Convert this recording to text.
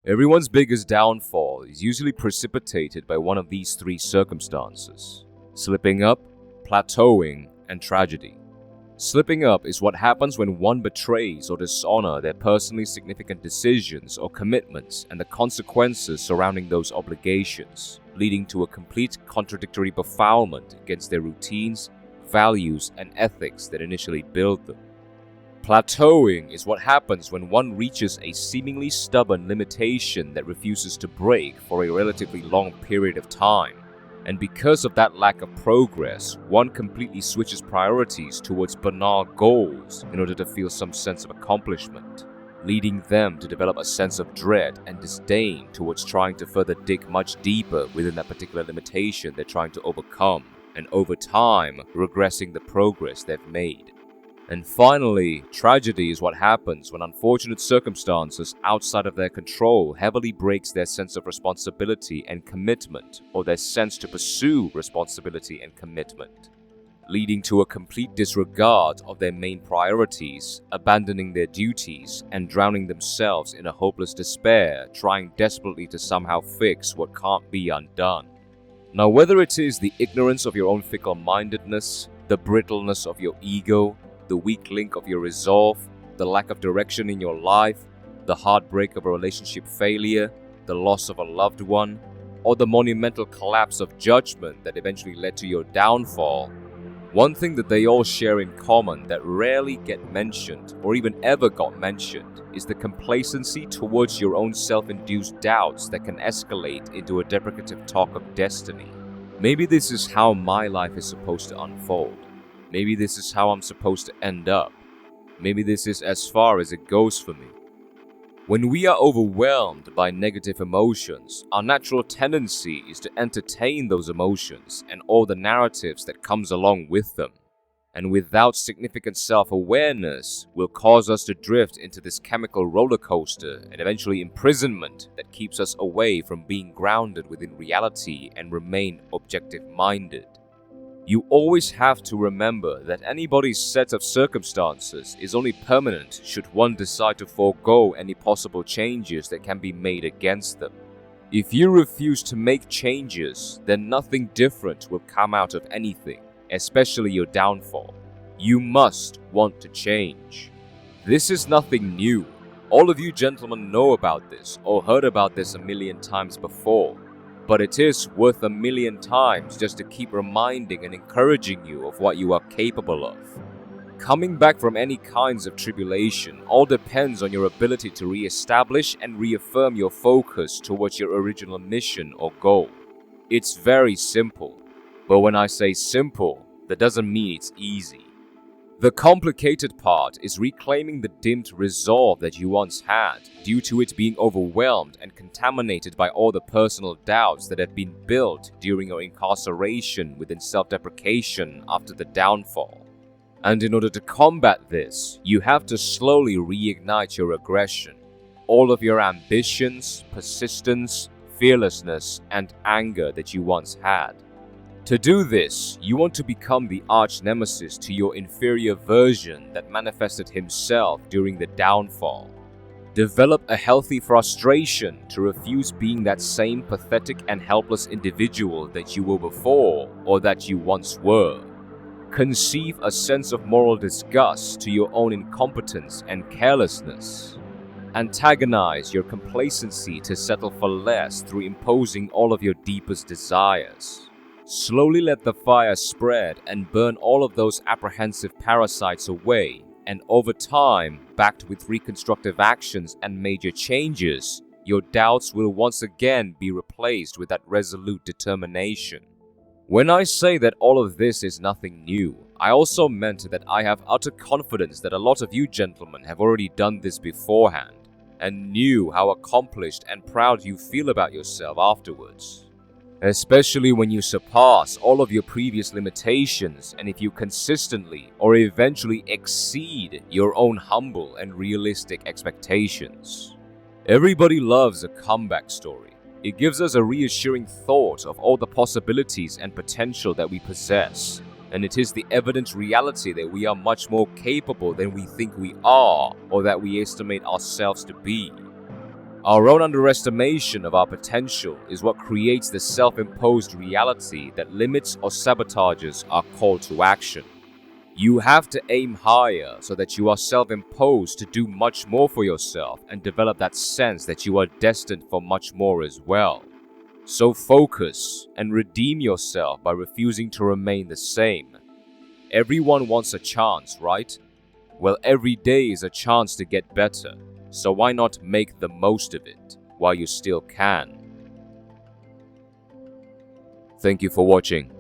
Everyone's biggest downfall is usually precipitated by one of these three circumstances: slipping up, plateauing, and tragedy. Slipping up is what happens when one betrays or dishonors their personally significant decisions or commitments and the consequences surrounding those obligations, leading to a complete contradictory befoulment against their routines, values, and ethics that initially built them. Plateauing is what happens when one reaches a seemingly stubborn limitation that refuses to break for a relatively long period of time. And because of that lack of progress, one completely switches priorities towards banal goals in order to feel some sense of accomplishment, leading them to develop a sense of dread and disdain towards trying to further dig much deeper within that particular limitation they're trying to overcome, and over time, regressing the progress they've made. And finally, tragedy is what happens when unfortunate circumstances outside of their control heavily breaks their sense of responsibility and commitment, or their sense to pursue responsibility and commitment, leading to a complete disregard of their main priorities, abandoning their duties, and drowning themselves in a hopeless despair, trying desperately to somehow fix what can't be undone. Now, whether it is the ignorance of your own fickle-mindedness, the brittleness of your ego, the weak link of your resolve, the lack of direction in your life, the heartbreak of a relationship failure, the loss of a loved one, or the monumental collapse of judgment that eventually led to your downfall, one thing that they all share in common that rarely get mentioned or even ever got mentioned is the complacency towards your own self-induced doubts that can escalate into a deprecative talk of destiny. Maybe this is how my life is supposed to unfold. Maybe this is how I'm supposed to end up. Maybe this is as far as it goes for me. When we are overwhelmed by negative emotions, our natural tendency is to entertain those emotions and all the narratives that comes along with them. And without significant self-awareness, will cause us to drift into this chemical roller coaster and eventually imprisonment that keeps us away from being grounded within reality and remain objective-minded. You always have to remember that anybody's set of circumstances is only permanent should one decide to forego any possible changes that can be made against them. If you refuse to make changes, then nothing different will come out of anything, especially your downfall. You must want to change. This is nothing new. All of you gentlemen know about this or heard about this a million times before. But it is worth a million times just to keep reminding and encouraging you of what you are capable of. Coming back from any kinds of tribulation all depends on your ability to re-establish and reaffirm your focus towards your original mission or goal. It's very simple, but when I say simple, that doesn't mean it's easy. The complicated part is reclaiming the dimmed resolve that you once had due to it being overwhelmed and contaminated by all the personal doubts that have been built during your incarceration within self-deprecation after the downfall. And in order to combat this, you have to slowly reignite your aggression, all of your ambitions, persistence, fearlessness, and anger that you once had. To do this, you want to become the arch-nemesis to your inferior version that manifested himself during the downfall. Develop a healthy frustration to refuse being that same pathetic and helpless individual that you were before or that you once were. Conceive a sense of moral disgust to your own incompetence and carelessness. Antagonize your complacency to settle for less through imposing all of your deepest desires. Slowly let the fire spread and burn all of those apprehensive parasites away, and over time, backed with reconstructive actions and major changes, your doubts will once again be replaced with that resolute determination. When I say that all of this is nothing new, I also meant that I have utter confidence that a lot of you gentlemen have already done this beforehand, and knew how accomplished and proud you feel about yourself afterwards. Especially when you surpass all of your previous limitations and if you consistently or eventually exceed your own humble and realistic expectations. Everybody loves a comeback story. It gives us a reassuring thought of all the possibilities and potential that we possess, and it is the evident reality that we are much more capable than we think we are or that we estimate ourselves to be. Our own underestimation of our potential is what creates the self-imposed reality that limits or sabotages our call to action. You have to aim higher so that you are self-imposed to do much more for yourself and develop that sense that you are destined for much more as well. So focus and redeem yourself by refusing to remain the same. Everyone wants a chance, right? Well, every day is a chance to get better, so why not make the most of it while you still can? Thank you for watching.